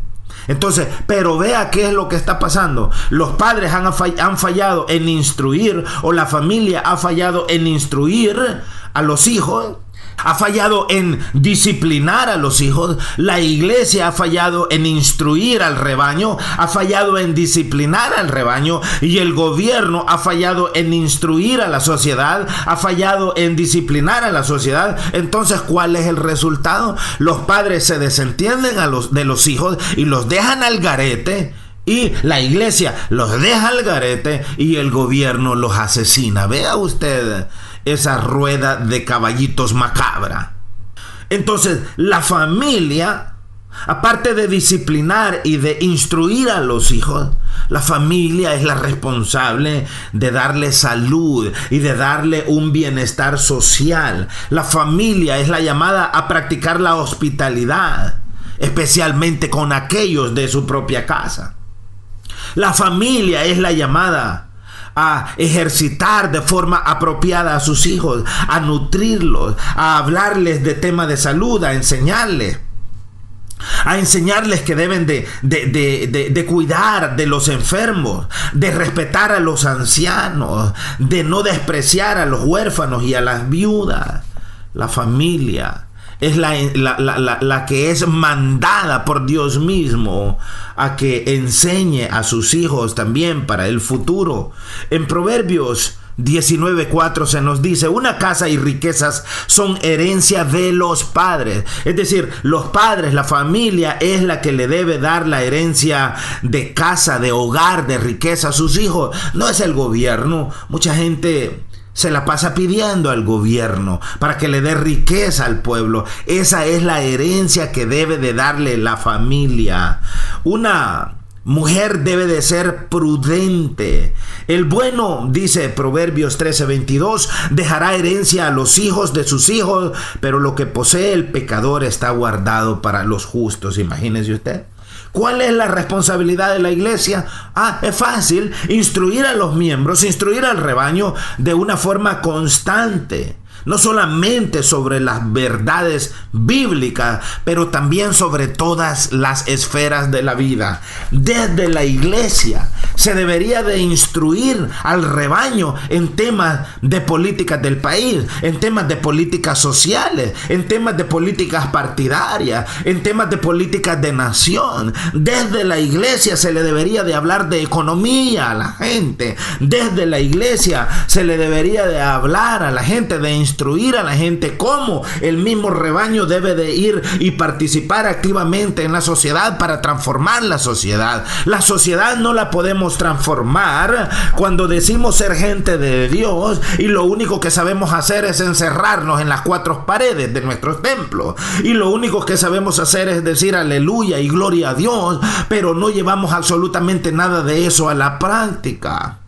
Entonces, pero vea qué es lo que está pasando. Los padres han fallado en instruir, o la familia ha fallado en instruir a los hijos, Ha fallado en disciplinar a los hijos. La iglesia ha fallado en instruir al rebaño, ha fallado en disciplinar al rebaño, y el gobierno ha fallado en instruir a la sociedad, ha fallado en disciplinar a la sociedad. Entonces, ¿cuál es el resultado? Los padres se desentienden de los hijos y los dejan al garete, y la iglesia los deja al garete y el gobierno los asesina. Vea usted esa rueda de caballitos macabra. Entonces, la familia, aparte de disciplinar y de instruir a los hijos, la familia es la responsable de darle salud y de darle un bienestar social. La familia es la llamada a practicar la hospitalidad, especialmente con aquellos de su propia casa. La familia es la llamada a ejercitar de forma apropiada a sus hijos, a nutrirlos, a hablarles de temas de salud, a enseñarles que deben de cuidar de los enfermos, de respetar a los ancianos, de no despreciar a los huérfanos y a las viudas. La familia es la que es mandada por Dios mismo a que enseñe a sus hijos también para el futuro. En Proverbios 19:4 se nos dice: una casa y riquezas son herencia de los padres. Es decir, los padres, la familia es la que le debe dar la herencia de casa, de hogar, de riqueza a sus hijos. No es el gobierno. Mucha gente se la pasa pidiendo al gobierno para que le dé riqueza al pueblo. Esa es la herencia que debe de darle la familia. Una mujer debe de ser prudente. El bueno, dice Proverbios 13:22, dejará herencia a los hijos de sus hijos, pero lo que posee el pecador está guardado para los justos. Imagínese usted. ¿Cuál es la responsabilidad de la iglesia? Es fácil: instruir a los miembros, instruir al rebaño de una forma constante. No solamente sobre las verdades bíblicas, pero también sobre todas las esferas de la vida. Desde la iglesia se debería de instruir al rebaño en temas de políticas del país, en temas de políticas sociales, en temas de políticas partidarias, en temas de políticas de nación. Desde la iglesia se le debería de hablar de economía a la gente. Desde la iglesia se le debería de hablar a la gente, de instruir a la gente cómo el mismo rebaño debe de ir y participar activamente en la sociedad para transformar la sociedad. La sociedad no la podemos transformar cuando decimos ser gente de Dios y lo único que sabemos hacer es encerrarnos en las cuatro paredes de nuestros templos, y lo único que sabemos hacer es decir aleluya y gloria a Dios, pero no llevamos absolutamente nada de eso a la práctica.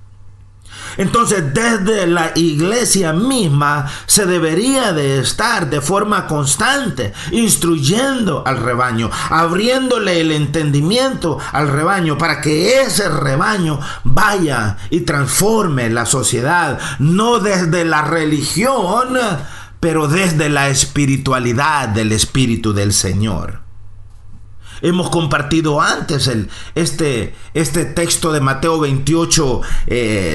Entonces, desde la iglesia misma se debería de estar de forma constante instruyendo al rebaño, abriéndole el entendimiento al rebaño para que ese rebaño vaya y transforme la sociedad, no desde la religión, pero desde la espiritualidad del Espíritu del Señor. Hemos compartido antes este texto de Mateo 28,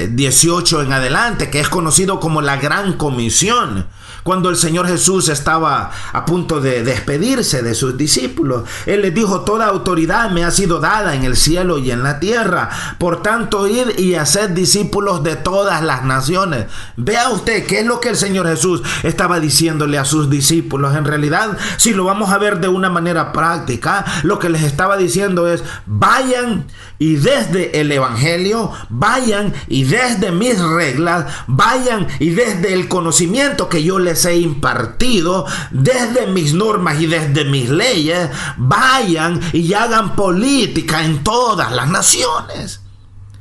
18 en adelante, que es conocido como la Gran Comisión. Cuando el Señor Jesús estaba a punto de despedirse de sus discípulos, Él les dijo: toda autoridad me ha sido dada en el cielo y en la tierra. Por tanto, id y haced discípulos de todas las naciones. Vea usted qué es lo que el Señor Jesús estaba diciéndole a sus discípulos. En realidad, si lo vamos a ver de una manera práctica, lo que les estaba diciendo es: vayan y desde el Evangelio, vayan y desde mis reglas, vayan y desde el conocimiento que yo les he impartido, desde mis normas y desde mis leyes, vayan y hagan política en todas las naciones.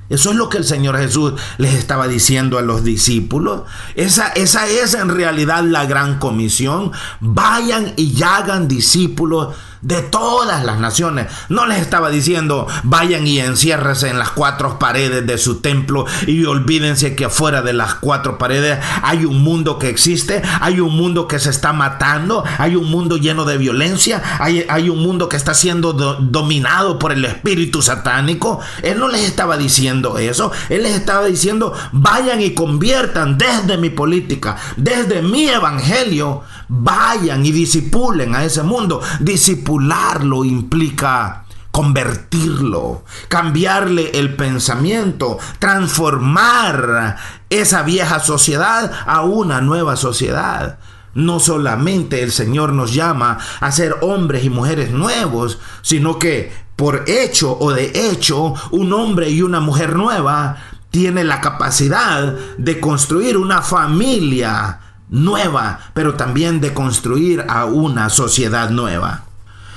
Eso es lo que el Señor Jesús les estaba diciendo a los discípulos. Esa es en realidad la gran comisión. Vayan y hagan discípulos de todas las naciones. No les estaba diciendo vayan y enciérrense en las 4 paredes de su templo y olvídense que afuera de las 4 paredes hay un mundo que existe, hay un mundo que se está matando, hay un mundo lleno de violencia, hay un mundo que está siendo dominado por el espíritu satánico. Él no les estaba diciendo eso. Él les estaba diciendo vayan y conviertan desde mi política, desde mi evangelio, vayan y disipulen a ese mundo. Disipularlo implica convertirlo, cambiarle el pensamiento, transformar esa vieja sociedad a una nueva sociedad. No solamente el Señor nos llama a ser hombres y mujeres nuevos, sino que por hecho o de hecho, un hombre y una mujer nueva tiene la capacidad de construir una familia nueva, pero también de construir a una sociedad nueva.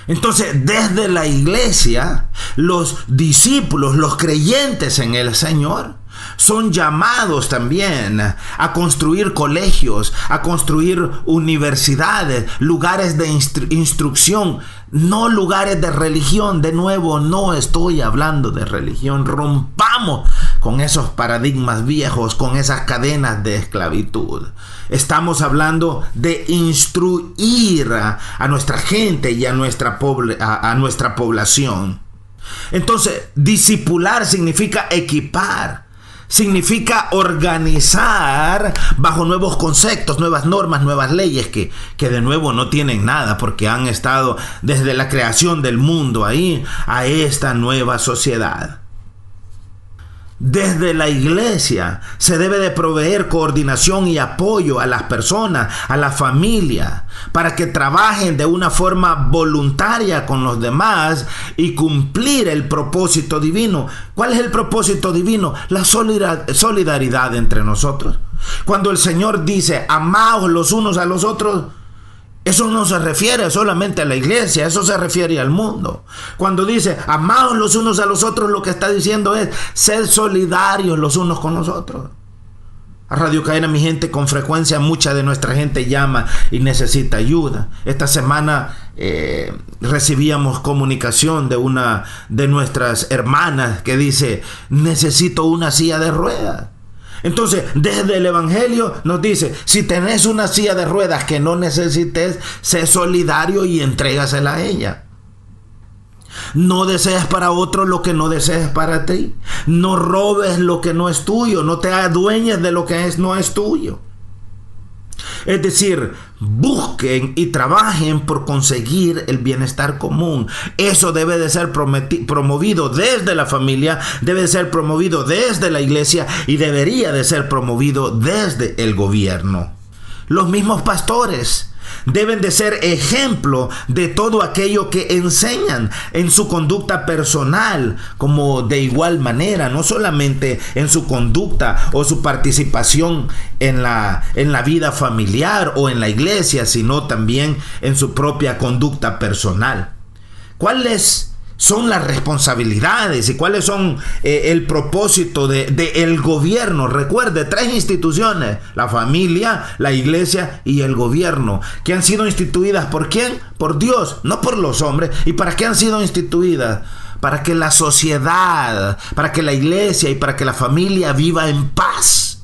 Entonces, desde la iglesia, los discípulos, los creyentes en el Señor, son llamados también a construir colegios, a construir universidades, lugares de instrucción, no lugares de religión. De nuevo, no estoy hablando de religión. Rompamos con esos paradigmas viejos, con esas cadenas de esclavitud. Estamos hablando de instruir a nuestra gente y a nuestra población. Entonces, discipular significa equipar. Significa organizar bajo nuevos conceptos, nuevas normas, nuevas leyes que de nuevo no tienen nada porque han estado desde la creación del mundo ahí a esta nueva sociedad. Desde la iglesia se debe de proveer coordinación y apoyo a las personas, a la familia, para que trabajen de una forma voluntaria con los demás y cumplir el propósito divino. ¿Cuál es el propósito divino? La solidaridad entre nosotros. Cuando el Señor dice, amaos los unos a los otros, eso no se refiere solamente a la iglesia, eso se refiere al mundo. Cuando dice, amaos los unos a los otros, lo que está diciendo es, sed solidarios los unos con los otros. A Radio Cadena, mi gente, con frecuencia mucha de nuestra gente llama y necesita ayuda. Esta semana recibíamos comunicación de una de nuestras hermanas que dice, necesito una silla de ruedas. Entonces, desde el evangelio nos dice, si tenés una silla de ruedas que no necesites, sé solidario y entrégasela a ella. No desees para otro lo que no desees para ti. No robes lo que no es tuyo. No te adueñes de lo que no es tuyo. Es decir, busquen y trabajen por conseguir el bienestar común. Eso debe de ser promovido desde la familia, debe de ser promovido desde la iglesia y debería de ser promovido desde el gobierno. Los mismos pastores deben de ser ejemplo de todo aquello que enseñan en su conducta personal, como de igual manera, no solamente en su conducta o su participación en la vida familiar o en la iglesia, sino también en su propia conducta personal. ¿Cuáles son las responsabilidades y cuáles son el propósito del gobierno? Recuerde, 3 instituciones: la familia, la iglesia y el gobierno, que han sido instituidas ¿por quién? Por Dios, no por los hombres. ¿Y para qué han sido instituidas? Para que la sociedad, para que la iglesia y para que la familia viva en paz.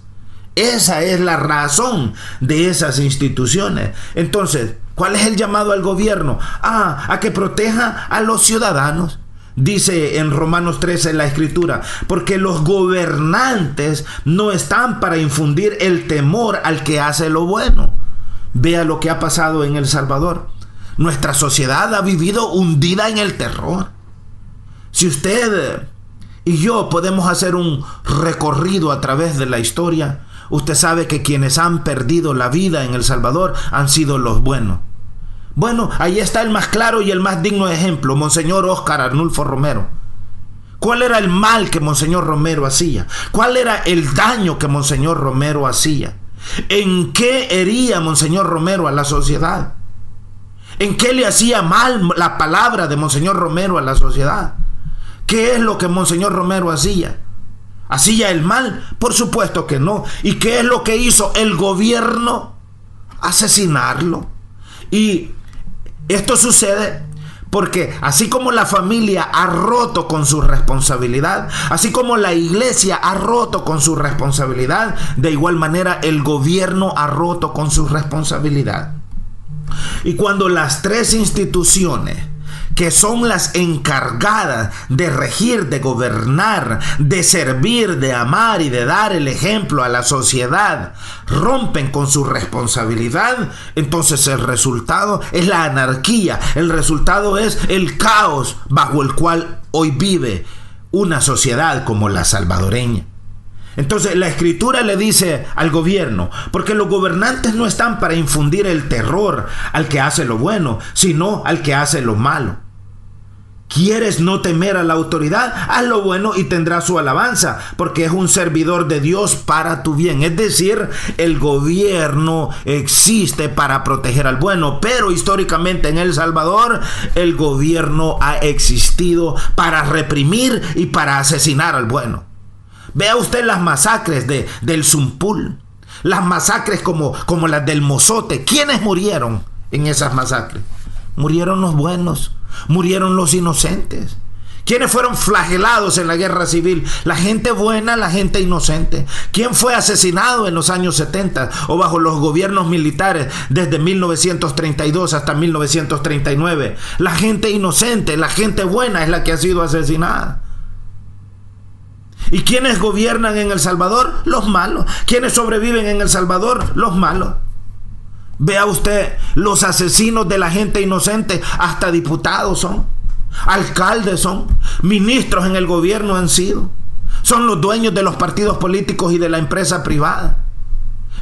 Esa es la razón de esas instituciones. Entonces, ¿cuál es el llamado al gobierno? A que proteja a los ciudadanos. Dice en Romanos 13 la Escritura, porque los gobernantes no están para infundir el temor al que hace lo bueno. Vea lo que ha pasado en El Salvador. Nuestra sociedad ha vivido hundida en el terror. Si usted y yo podemos hacer un recorrido a través de la historia, usted sabe que quienes han perdido la vida en El Salvador han sido los buenos. Bueno, ahí está el más claro y el más digno ejemplo, Monseñor Óscar Arnulfo Romero. ¿Cuál era el mal que Monseñor Romero hacía? ¿Cuál era el daño que Monseñor Romero hacía? ¿En qué hería Monseñor Romero a la sociedad? ¿En qué le hacía mal la palabra de Monseñor Romero a la sociedad? ¿Qué es lo que Monseñor Romero hacía? ¿Hacía el mal? Por supuesto que no. ¿Y qué es lo que hizo el gobierno? Asesinarlo. Y esto sucede Porque así como la familia ha roto con su responsabilidad, así como la iglesia ha roto con su responsabilidad, de igual manera el gobierno ha roto con su responsabilidad. Y cuando las tres instituciones que son las encargadas de regir, de gobernar, de servir, de amar y de dar el ejemplo a la sociedad, rompen con su responsabilidad, entonces el resultado es la anarquía, el resultado es el caos bajo el cual hoy vive una sociedad como la salvadoreña. Entonces la escritura le dice al gobierno, porque los gobernantes no están para infundir el terror al que hace lo bueno, sino al que hace lo malo. ¿Quieres no temer a la autoridad? Haz lo bueno y tendrás su alabanza, porque es un servidor de Dios para tu bien. Es decir, el gobierno existe para proteger al bueno, pero históricamente en El Salvador el gobierno ha existido para reprimir y para asesinar al bueno. Vea usted las masacres del Zumpul, las masacres como las del Mozote. ¿Quiénes murieron en esas masacres? Murieron los buenos, murieron los inocentes. ¿Quiénes fueron flagelados en la guerra civil? La gente buena, la gente inocente. ¿Quién fue asesinado en los años 70 o bajo los gobiernos militares desde 1932 hasta 1939? La gente inocente, la gente buena es la que ha sido asesinada. ¿Y quiénes gobiernan en El Salvador? Los malos. ¿Quiénes sobreviven en El Salvador? Los malos. Vea usted, los asesinos de la gente inocente, hasta diputados son, alcaldes son, ministros en el gobierno han sido, son los dueños de los partidos políticos y de la empresa privada.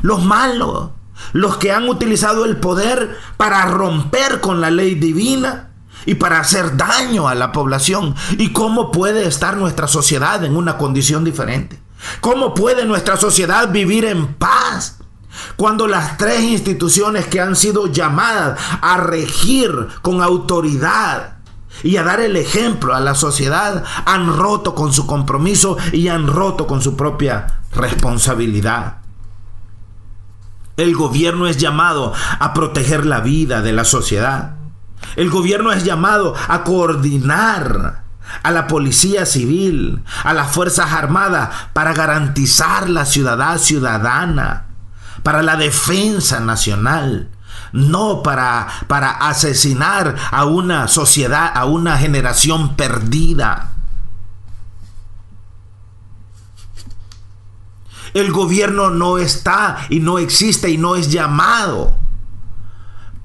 Los malos, los que han utilizado el poder para romper con la ley divina y para hacer daño a la población. ¿Y cómo puede estar nuestra sociedad en una condición diferente? ¿Cómo puede nuestra sociedad vivir en paz cuando las tres instituciones que han sido llamadas a regir con autoridad y a dar el ejemplo a la sociedad han roto con su compromiso y han roto con su propia responsabilidad? El gobierno es llamado a proteger la vida de la sociedad. El gobierno es llamado a coordinar a la policía civil, a las fuerzas armadas para garantizar la ciudad ciudadana, para la defensa nacional, no para asesinar a una sociedad, a una generación perdida. El gobierno no está y no existe y no es llamado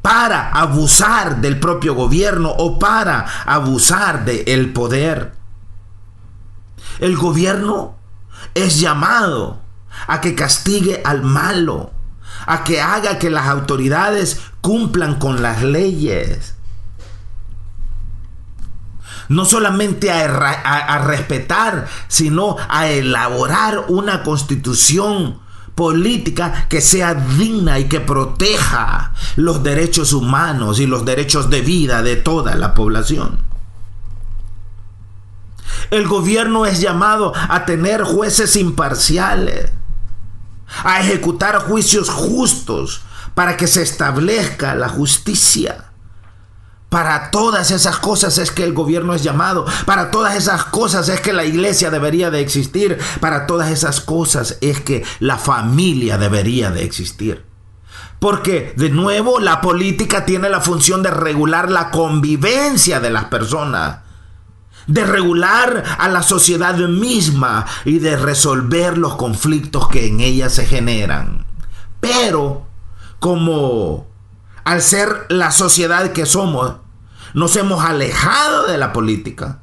para abusar del propio gobierno o para abusar del poder. El gobierno es llamado a que castigue al malo, a que haga que las autoridades cumplan con las leyes. No solamente a respetar, sino a elaborar una constitución política que sea digna y que proteja los derechos humanos y los derechos de vida de toda la población. El gobierno es llamado a tener jueces imparciales, a ejecutar juicios justos para que se establezca la justicia. Para todas esas cosas es que el gobierno es llamado. Para todas esas cosas es que la iglesia debería de existir. Para todas esas cosas es que la familia debería de existir. Porque, de nuevo, la política tiene la función de regular la convivencia de las personas, de regular a la sociedad misma y de resolver los conflictos que en ella se generan. Pero, como al ser la sociedad que somos, nos hemos alejado de la política.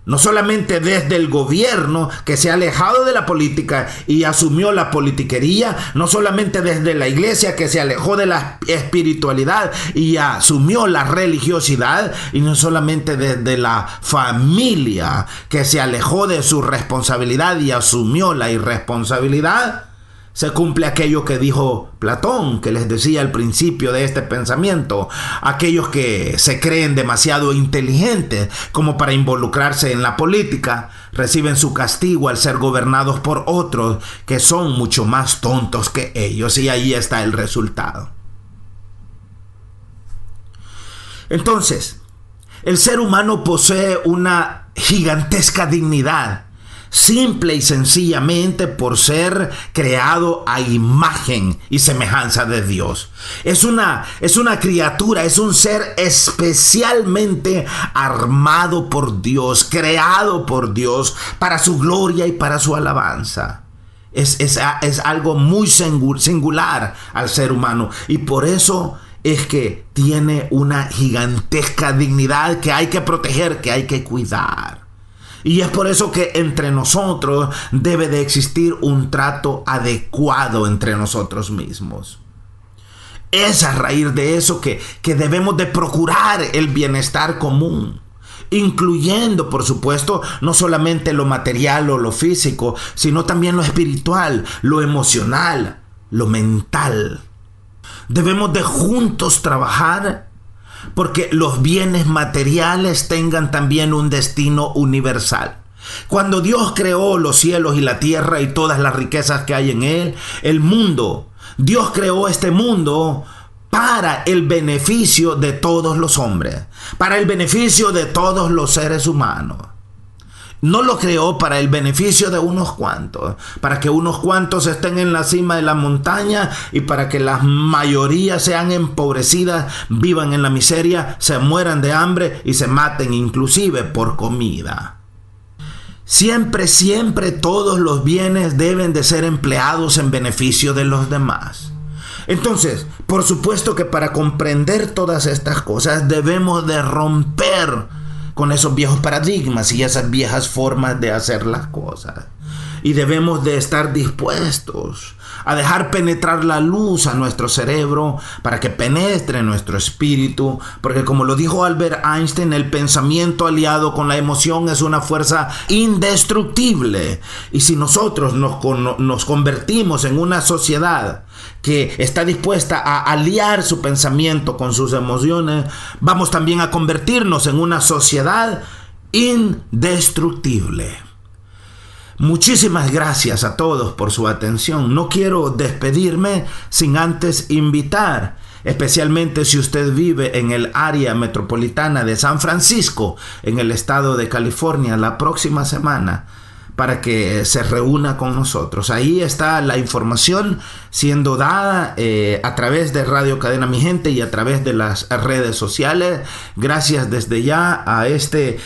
No solamente desde el gobierno, que se ha alejado de la política y asumió la politiquería, no solamente desde la iglesia, que se alejó de la espiritualidad y asumió la religiosidad, y no solamente desde la familia, que se alejó de su responsabilidad y asumió la irresponsabilidad. Se cumple aquello que dijo Platón, que les decía al principio de este pensamiento: aquellos que se creen demasiado inteligentes como para involucrarse en la política, reciben su castigo al ser gobernados por otros que son mucho más tontos que ellos, y ahí está el resultado. Entonces, El ser humano posee una gigantesca dignidad, simple y sencillamente por ser creado a imagen y semejanza de Dios. Es una criatura, es un ser especialmente armado por Dios, creado por Dios para su gloria y para su alabanza. Es algo muy singular al ser humano, y por eso es que tiene una gigantesca dignidad que hay que proteger, que hay que cuidar. Y es por eso que entre nosotros debe de existir un trato adecuado entre nosotros mismos. Es a raíz de eso que debemos de procurar el bienestar común, incluyendo, por supuesto, no solamente lo material o lo físico, sino también lo espiritual, lo emocional, lo mental. Debemos de juntos trabajar porque los bienes materiales tengan también un destino universal. Cuando Dios creó los cielos y la tierra y todas las riquezas que hay en él, el mundo, Dios creó este mundo para el beneficio de todos los hombres, para el beneficio de todos los seres humanos. No lo creó para el beneficio de unos cuantos, para que unos cuantos estén en la cima de la montaña y para que las mayorías sean empobrecidas, vivan en la miseria, se mueran de hambre y se maten inclusive por comida. Siempre todos los bienes deben de ser empleados en beneficio de los demás. Entonces, por supuesto que para comprender todas estas cosas debemos de romper con esos viejos paradigmas y esas viejas formas de hacer las cosas. Y debemos de estar dispuestos a dejar penetrar la luz a nuestro cerebro para que penetre nuestro espíritu, porque como lo dijo Albert Einstein, el pensamiento aliado con la emoción es una fuerza indestructible. Y si nosotros nos convertimos en una sociedad que está dispuesta a aliar su pensamiento con sus emociones, vamos también a convertirnos en una sociedad indestructible. Muchísimas gracias a todos por su atención. No quiero despedirme sin antes invitar, especialmente si usted vive en el área metropolitana de San Francisco, en el estado de California, la próxima semana, para que se reúna con nosotros. Ahí está la información siendo dada a través de Radio Cadena Mi Gente y a través de las redes sociales. Gracias desde ya a este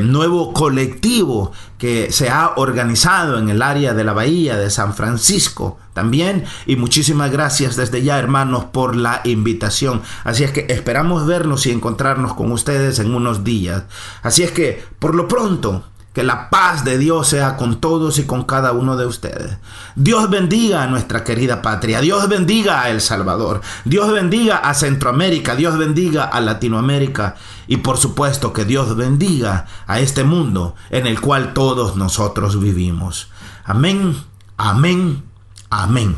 nuevo colectivo que se ha organizado en el área de la Bahía de San Francisco también. Y muchísimas gracias desde ya, hermanos, por la invitación. Así es que esperamos vernos y encontrarnos con ustedes en unos días. Así es que, por lo pronto, que la paz de Dios sea con todos y con cada uno de ustedes. Dios bendiga a nuestra querida patria. Dios bendiga a El Salvador. Dios bendiga a Centroamérica. Dios bendiga a Latinoamérica. Y por supuesto que Dios bendiga a este mundo en el cual todos nosotros vivimos. Amén, amén, amén.